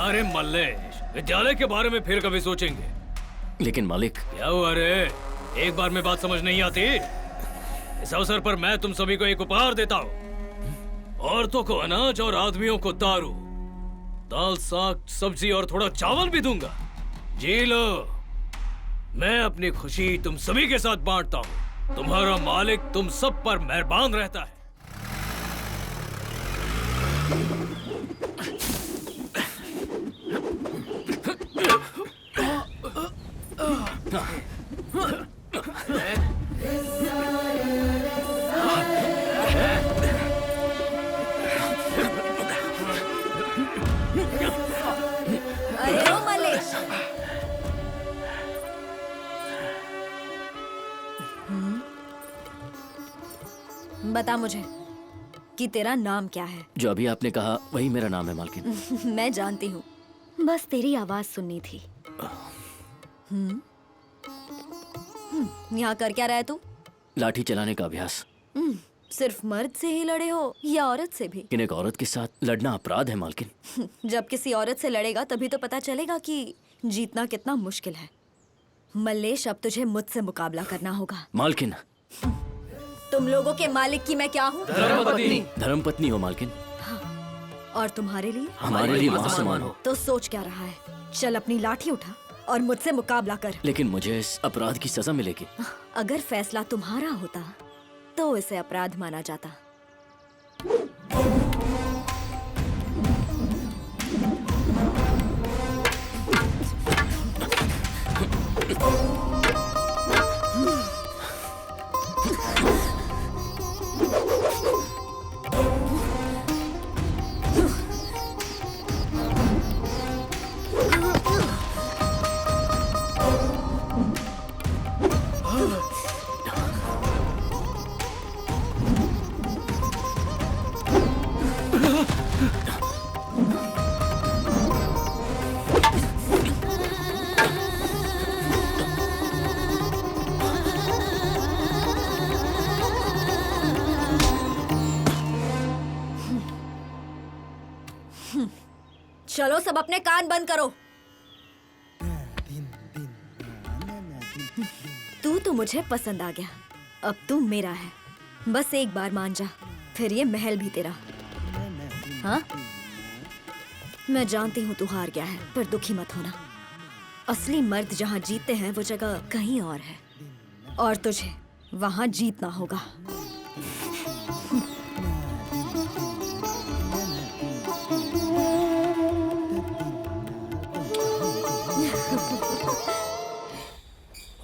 अरे मल्लेश, विद्यालय के बारे में फिर कभी सोचेंगे। लेकिन मालिक। क्या हुआ रे? एक बार में बात समझ नहीं आती? इस अवसर पर मैं तुम सभी को एक उपहार देता हूँ। औरतों को अनाज और आदमियों को दारू, दाल, साग, सब्जी और थोड़ा चावल भी दूंगा। जी लो। मैं अपनी खुशी तुम सभी के साथ बांटता हूँ। तुम्हारा मालिक तुम सब पर मेहरबान रहता है। अरे ओ मलेश, बता मुझे कि तेरा नाम क्या है? जो अभी आपने कहा वही मेरा नाम है मालकिन। मैं जानती हूँ, बस तेरी आवाज सुननी थी। यहाँ कर क्या रहा है तू? लाठी चलाने का अभ्यास। सिर्फ मर्द से ही लड़े हो या औरत से भी? लेकिन एक औरत के साथ लड़ना अपराध है मालकिन। जब किसी औरत से लड़ेगा तभी तो पता चलेगा कि जीतना कितना मुश्किल है। मल्लेश, अब तुझे मुझसे मुकाबला करना होगा। मालकिन। तुम लोगों के मालिक की मैं क्या हूँ? धर्मपत्नी। धर्मपत्नी हो मालकिन। और तुम्हारे लिए? हमारे लिए मां समान हो। तो सोच क्या रहा है? चल अपनी लाठी उठा और मुझसे मुकाबला कर। लेकिन मुझे इस अपराध की सजा मिलेगी। अगर फैसला तुम्हारा होता तो इसे अपराध माना जाता। चलो सब अपने कान बंद करो। तू तो मुझे पसंद आ गया, अब तू मेरा है। बस एक बार मान जा, फिर ये महल भी तेरा। हाँ? मैं जानती हूँ तू हार गया है, पर दुखी मत होना। असली मर्द जहाँ जीतते हैं वो जगह कहीं और है, और तुझे वहाँ जीतना होगा।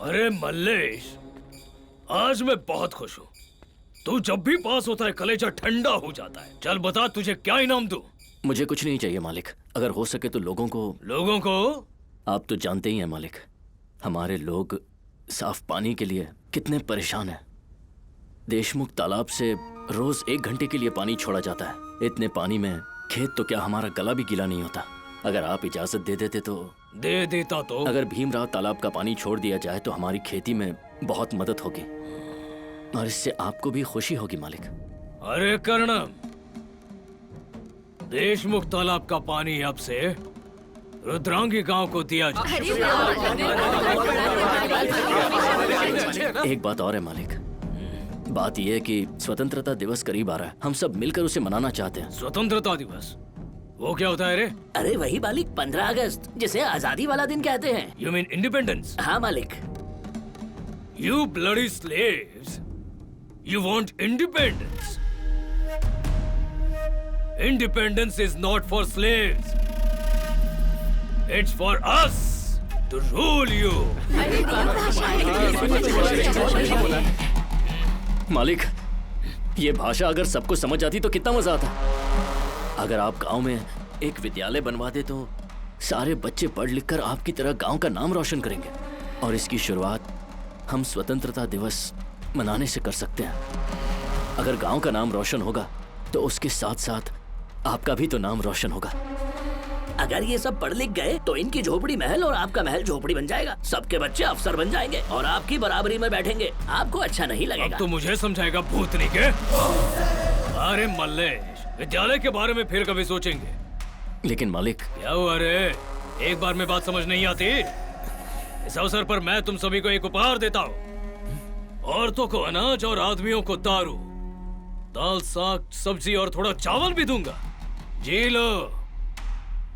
अरे मल्लेश, आज मैं बहुत खुश हूँ। तू जब भी पास होता है कलेजा ठंडा हो जाता है। चल बता तुझे क्या इनाम दूं? मुझे कुछ नहीं चाहिए मालिक। अगर हो सके तो लोगों को आप तो जानते ही हैं मालिक, हमारे लोग साफ पानी के लिए कितने परेशान हैं। देशमुख तालाब से रोज 1 घंटे के लिए पानी छोड़ा जाता है। इतने पानी में खेत तो क्या हमारा गला भी गीला नहीं होता। अगर आप इजाजत दे देते तो। दे देता तो? अगर भीमराव तालाब का पानी छोड़ दिया जाए तो हमारी खेती में बहुत मदद होगी, और इससे आपको भी खुशी होगी मालिक। अरे कर्णम, देशमुख तालाब का पानी अब से रुद्रांगी गांव को दिया जाए। एक बात और है मालिक, बात यह है कि स्वतंत्रता दिवस करीब आ रहा है। हम सब मिलकर उसे मनाना चाहते हैं। स्वतंत्रता दिवस? वो क्या होता है रे? अरे वही मालिक, 15 अगस्त, जिसे आजादी वाला दिन कहते हैं। You mean independence? हाँ मालिक। You bloody slaves! You want independence? Independence is not for slaves. It's for us to rule you. मालिक, ये भाषा अगर सबको समझ आती तो कितना मजा आता। अगर आप गांव में एक विद्यालय बनवा दे तो सारे बच्चे पढ़ लिख कर आपकी तरह गांव का नाम रोशन करेंगे, और इसकी शुरुआत हम स्वतंत्रता दिवस मनाने से कर सकते हैं। अगर गांव का नाम रोशन होगा तो उसके साथ साथ आपका भी तो नाम रोशन होगा। अगर ये सब पढ़ लिख गए तो इनकी झोपड़ी महल और आपका महल झोपड़ी बन जाएगा। सबके बच्चे अफसर बन जाएंगे और आपकी बराबरी में बैठेंगे। आपको अच्छा नहीं लगेगा। अब तो मुझे समझाएगा भूतनी के? अरे मल्लेश, विद्यालय के बारे में फिर कभी सोचेंगे। लेकिन मालिक, क्या हुआ रे? एक बार में बात समझ नहीं आती? इस अवसर पर मैं तुम सभी को एक उपहार देता हूँ। औरतों को अनाज और आदमियों को दारू, दाल, साग, सब्जी और थोड़ा चावल भी दूंगा। जी लो।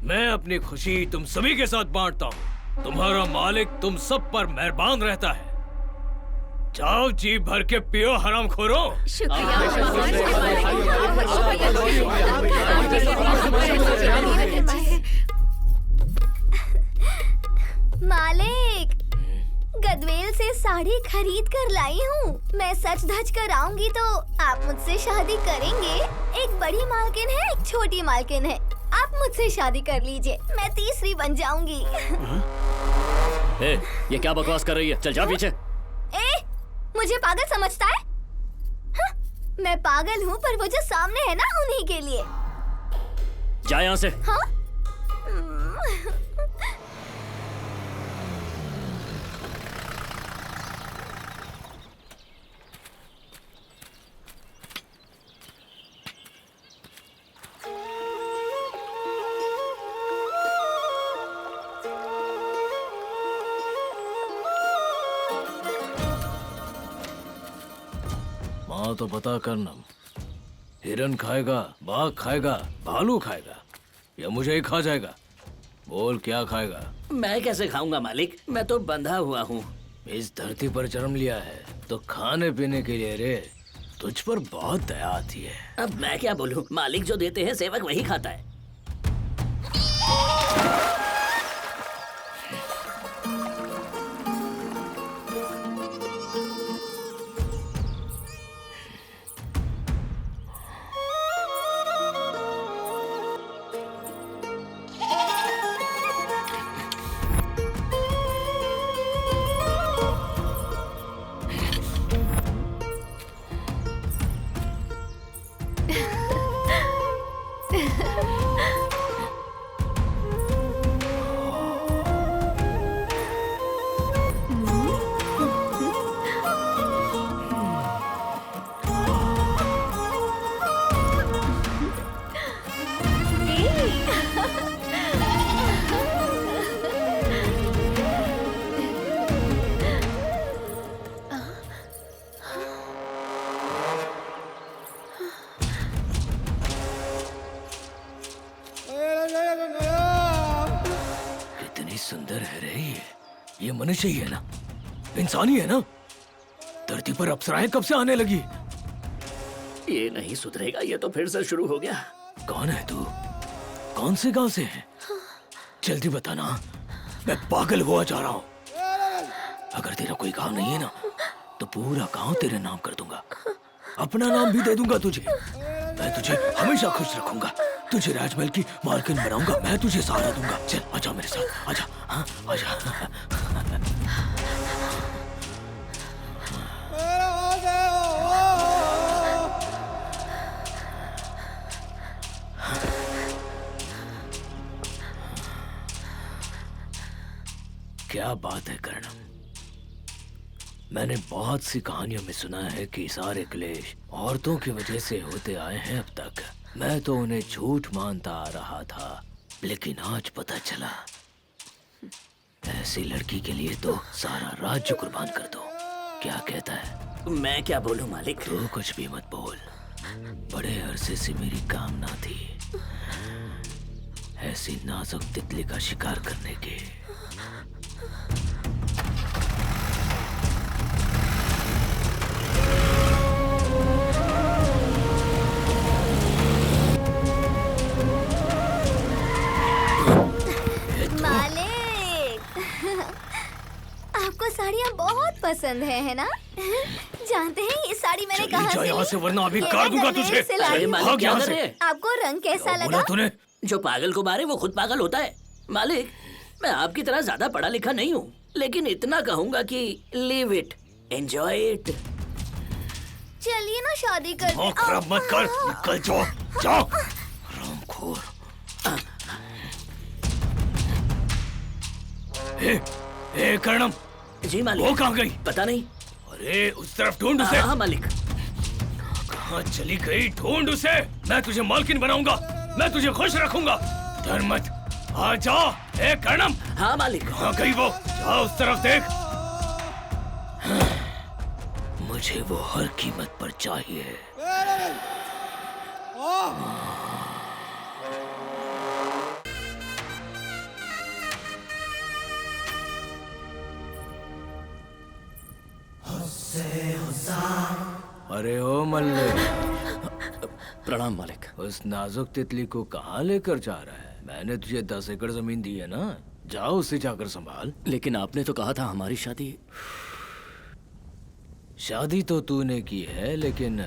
मैं अपनी खुशी तुम सभी के साथ बांटता हूँ। तुम्हारा मालिक तुम सब पर मेहरबान रहता है। जाओ जी भर के पियो हरामखोरो। मालिक, गदवेल से साड़ी खरीद कर लाई हूँ। मैं सच धज कर आऊंगी तो आप मुझसे शादी करेंगे? एक बड़ी मालकिन है, एक छोटी मालकिन है। आप मुझसे शादी कर लीजिए, मैं तीसरी बन जाऊंगी। ये क्या बकवास कर रही है? चल जा पीछे। मुझे पागल समझता है? हाँ, मैं पागल हूँ, पर वो जो सामने है ना, उन्हीं के लिए। जा यहाँ से। हाँ? हाँ तो बता करनम, हिरन खाएगा, बाघ खाएगा, भालू खाएगा या मुझे ही खा जाएगा? बोल क्या खाएगा? मैं कैसे खाऊंगा मालिक, मैं तो बंधा हुआ हूँ। इस धरती पर जन्म लिया है तो खाने पीने के लिए रे। तुझ पर बहुत दया आती है। अब मैं क्या बोलूँ, मालिक जो देते हैं सेवक वही खाता है। कितनी सुंदर है रे ये मनुष्य ही है ना? इंसान ही है ना? धरती पर अप्सराएं कब से आने लगी? ये नहीं सुधरेगा, ये तो फिर से शुरू हो गया। कौन है तू? कौन से गांव से है? जल्दी बताना, मैं पागल हुआ जा रहा हूँ। अगर तेरा कोई गांव नहीं है ना, तो पूरा गांव तेरे नाम कर दूंगा। अपना नाम भी दे दूंगा तुझे। मैं तुझे हमेशा खुश रखूंगा। तुझे राजमहल की मालकिन बनाऊंगा। मैं तुझे सहारा दूंगा। चल आजा मेरे साथ, आजा। हाँ आजा। क्या बात है कर्णम, मैंने बहुत सी कहानियों में सुना है कि सारे क्लेश औरतों की वजह से होते आए हैं अब तक। मैं तो उन्हें झूठ मानता आ रहा था, लेकिन आज पता चला ऐसी लड़की के लिए तो सारा राज्य कुर्बान कर दो। क्या कहता है? मैं क्या बोलूं मालिक? तू कुछ भी मत बोल। बड़े अरसे से मेरी कामना थी ऐसी नाजुक तितली का शिकार करने की। आपको साड़ियाँ बहुत पसंद है ना? जानते हैं ये साड़ी मैंने कहाँ से ली? यहाँ से वरना अभी काट दूंगा तुझे। अरे मालिक क्या कर रहे हैं? आपको रंग कैसा लगा? तूने? जो पागल को मारे वो खुद पागल होता है। मालिक, मैं आपकी तरह ज्यादा पढ़ा लिखा नहीं हूँ, लेकिन इतना कहूँगा कि लीव इट, एंजॉय इट। चलिए ना शादी कर। खराब मत कर, निकल जाओ, जाओ। रामखोर। ए कर्णम। जी मालिक। वो कहाँ गई? पता नहीं। अरे उस तरफ ढूंढ उसे। हाँ मालिक। कहाँ चली गई? ढूंढ उसे। मैं तुझे मालकिन बनाऊंगा, मैं तुझे खुश रखूंगा। डर मत, आ जाओ। ए कर्णम, हाँ मालिक। कहाँ गई वो? जाओ उस तरफ देख। मुझे वो हर कीमत पर चाहिए। अरे ओ मल्ले, प्रणाम मालिक। उस नाजुक तितली को कहाँ लेकर जा रहा है? मैंने तुझे 10 एकड़ जमीन दी है ना, जाओ उसे जाकर संभाल। लेकिन आपने तो कहा था हमारी शादी। शादी तो तूने की है, लेकिन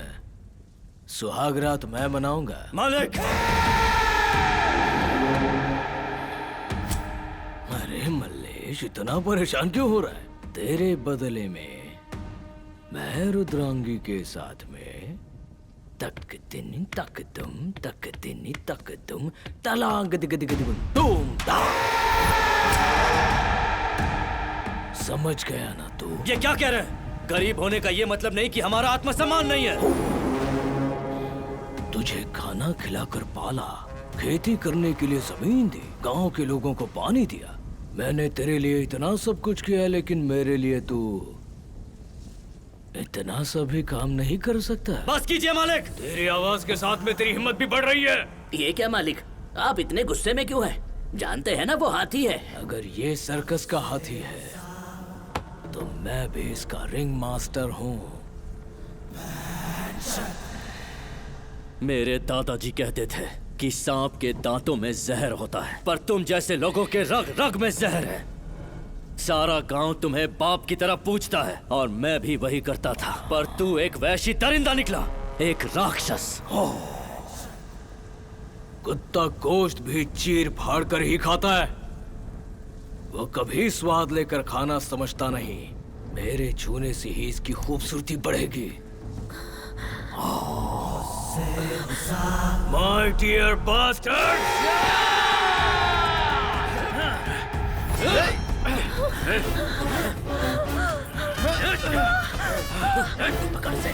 सुहाग रात मैं मनाऊंगा। मालिक! अरे मल्लेश, इतना परेशान क्यों हो रहा है? तेरे बदले में मैं रुद्रांगी के साथ में तक दिन तक तुम तलांग दिग दिग दिग तुम ता। समझ गया ना तू? ये क्या कह रहे हैं? गरीब होने का ये मतलब नहीं कि हमारा आत्मसम्मान नहीं है। तुझे खाना खिलाकर पाला, खेती करने के लिए जमीन दी, गांव के लोगों को पानी दिया। मैंने तेरे लिए इतना सब कुछ किया, लेकिन मेरे लिए तू इतना सा भी काम नहीं कर सकता। बस कीजिए मालिक। तेरी आवाज के साथ में तेरी हिम्मत भी बढ़ रही है। ये क्या मालिक, आप इतने गुस्से में क्यों हैं? जानते हैं ना वो हाथी है। अगर ये सर्कस का हाथी है तो मैं भी इसका रिंग मास्टर हूँ। मेरे दादाजी कहते थे कि सांप के दांतों में जहर होता है, पर तुम जैसे लोगों के रग रग में जहर है। सारा गांव तुम्हें बाप की तरह पूछता है और मैं भी वही करता था, पर तू एक वैशी दरिंदा निकला, एक राक्षस। कुत्ता गोश्त भी चीर फाड़ कर ही खाता है, वो कभी स्वाद लेकर खाना समझता नहीं। मेरे छूने से ही इसकी खूबसूरती बढ़ेगी। My dear bastard! पकड़ से।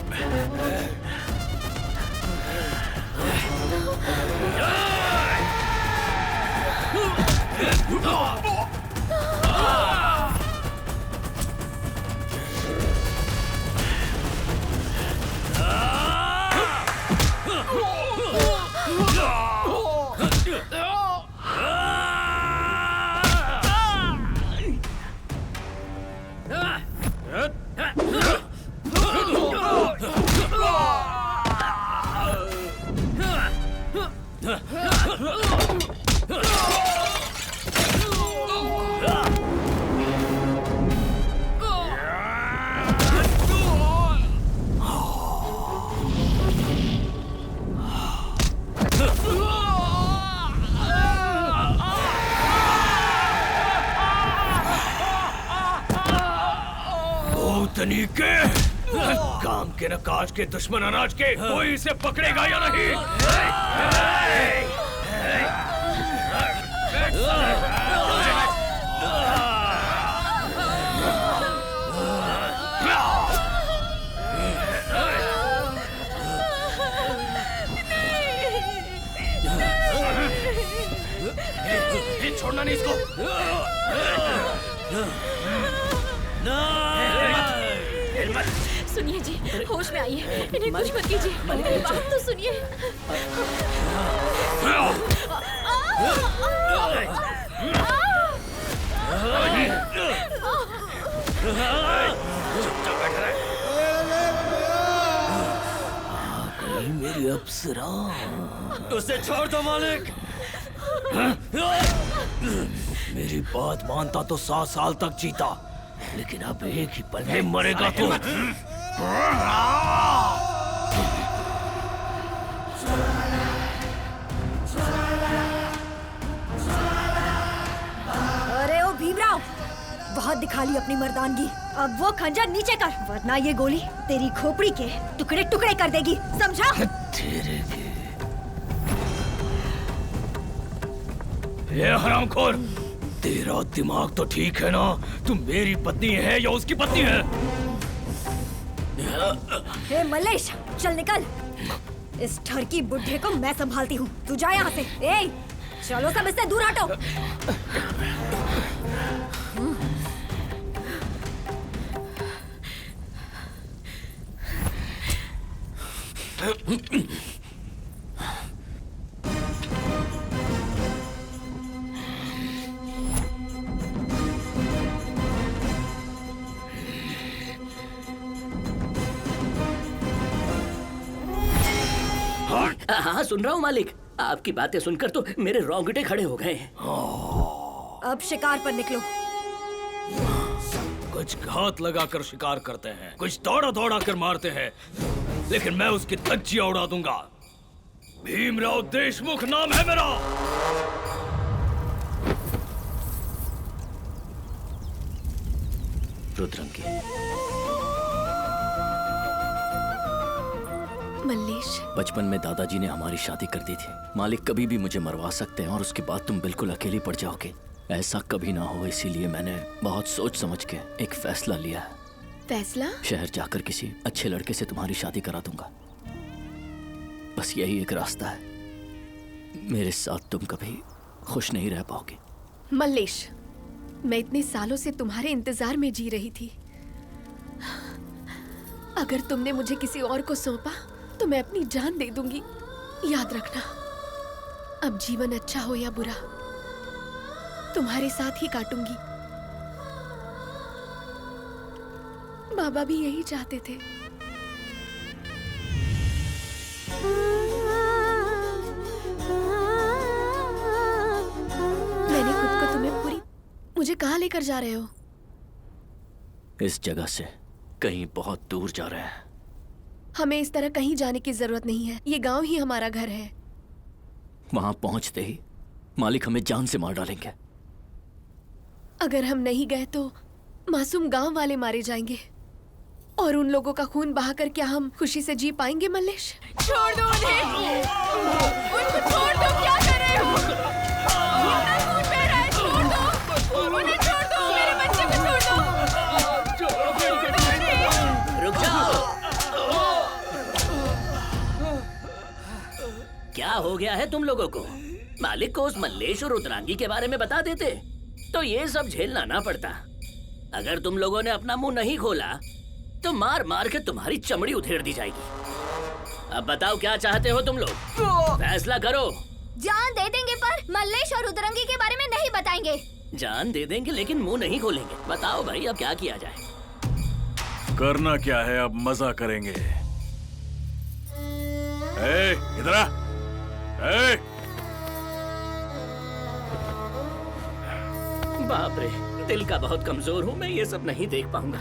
के काम के नकाश के दुश्मन अनाज के कोई इसे पकड़ेगा या नहीं? छोड़ना नहीं इसको। सुनिए जी, होश में आइए, इन्हें कुछ मत कीजिए, मेरी बात तो सुनिए। मेरी अप्सरा, उसे छोड़ दो मालिक। मेरी बात मानता तो 100 साल तक जीता, लेकिन अब एक ही पल में मरेगा तू। अरे ओ भीमराव, बहुत दिखा ली अपनी मर्दानगी, अब वो खंजर नीचे कर, वरना ये गोली तेरी खोपड़ी के टुकड़े टुकड़े कर देगी, समझा? तेरे के ये हरामखोर, तेरा दिमाग तो ठीक है ना? तू मेरी पत्नी है या उसकी पत्नी है? हे मल्लेश, चल निकल, इस ठरकी बुढ़े को मैं संभालती हूँ, तू जा यहाँ से। ए, चलो सब इससे दूर हटो। हाँ, सुन रहा हूँ मालिक। आपकी बातें सुनकर तो मेरे रोंगटे खड़े हो गए हैं। अब शिकार पर निकलो। कुछ घात लगाकर शिकार करते हैं, कुछ दौड़ा दौड़ा कर मारते हैं, लेकिन मैं उसकी धज्जियां उड़ा दूंगा। भीमराव देशमुख नाम है मेरा। रुद्रंगी, मल्लेश, बचपन में दादाजी ने हमारी शादी कर दी थी। मालिक कभी भी मुझे मरवा सकते हैं और उसके बाद तुम बिल्कुल अकेली पड़ जाओगे। ऐसा कभी ना हो, इसीलिए मैंने बहुत सोच समझ के एक फैसला लिया है। फैसला? शहर जाकर किसी अच्छे लड़के से तुम्हारी शादी करा दूंगा। बस यही एक रास्ता है। मेरे साथ तुम कभी खुश नहीं रह पाओगे। मल्लेश, मैं इतने सालों से तुम्हारे इंतजार में जी रही थी। अगर तुमने मुझे किसी और को सौंपा तो मैं अपनी जान दे दूंगी। याद रखना, अब जीवन अच्छा हो या बुरा, तुम्हारे साथ ही काटूंगी। बाबा भी यही चाहते थे। मैंने खुद को तुम्हें पूरी... मुझे कहाँ लेकर जा रहे हो? इस जगह से कहीं बहुत दूर जा रहे हैं। हमें इस तरह कहीं जाने की जरूरत नहीं है। ये गांव ही हमारा घर है। वहां पहुंचते ही मालिक हमें जान से मार डालेंगे। अगर हम नहीं गए तो मासूम गांव वाले मारे जाएंगे, और उन लोगों का खून बहाकर क्या हम खुशी से जी पाएंगे? मल्लेश, छोड़ दो उन्हें। उनको छोड़ दो। क्या कर रहे हो? उनका खून बह रहा है। छोड़ दो उन्हें, छोड़ दो। मेरे बच्चे को छोड़ दो। रुक जाओ। क्या हो गया है तुम लोगों को? मालिक को उस मल्लेश और रुद्रांगी के बारे में बता देते तो ये सब झेलना ना पड़ता। अगर तुम लोगों ने अपना मुंह नहीं खोला तो मार मार के तुम्हारी चमड़ी उधेड़ दी जाएगी। अब बताओ क्या चाहते हो तुम लोग? फैसला करो। जान दे देंगे पर मल्लेश और रुद्रंगी के बारे में नहीं बताएंगे। जान दे देंगे लेकिन मुंह नहीं खोलेंगे। बताओ भाई, अब क्या किया जाए? करना क्या है, अब मजा करेंगे। इधर आ। बाप रे, दिल का बहुत कमजोर हूँ मैं, ये सब नहीं देख पाऊंगा।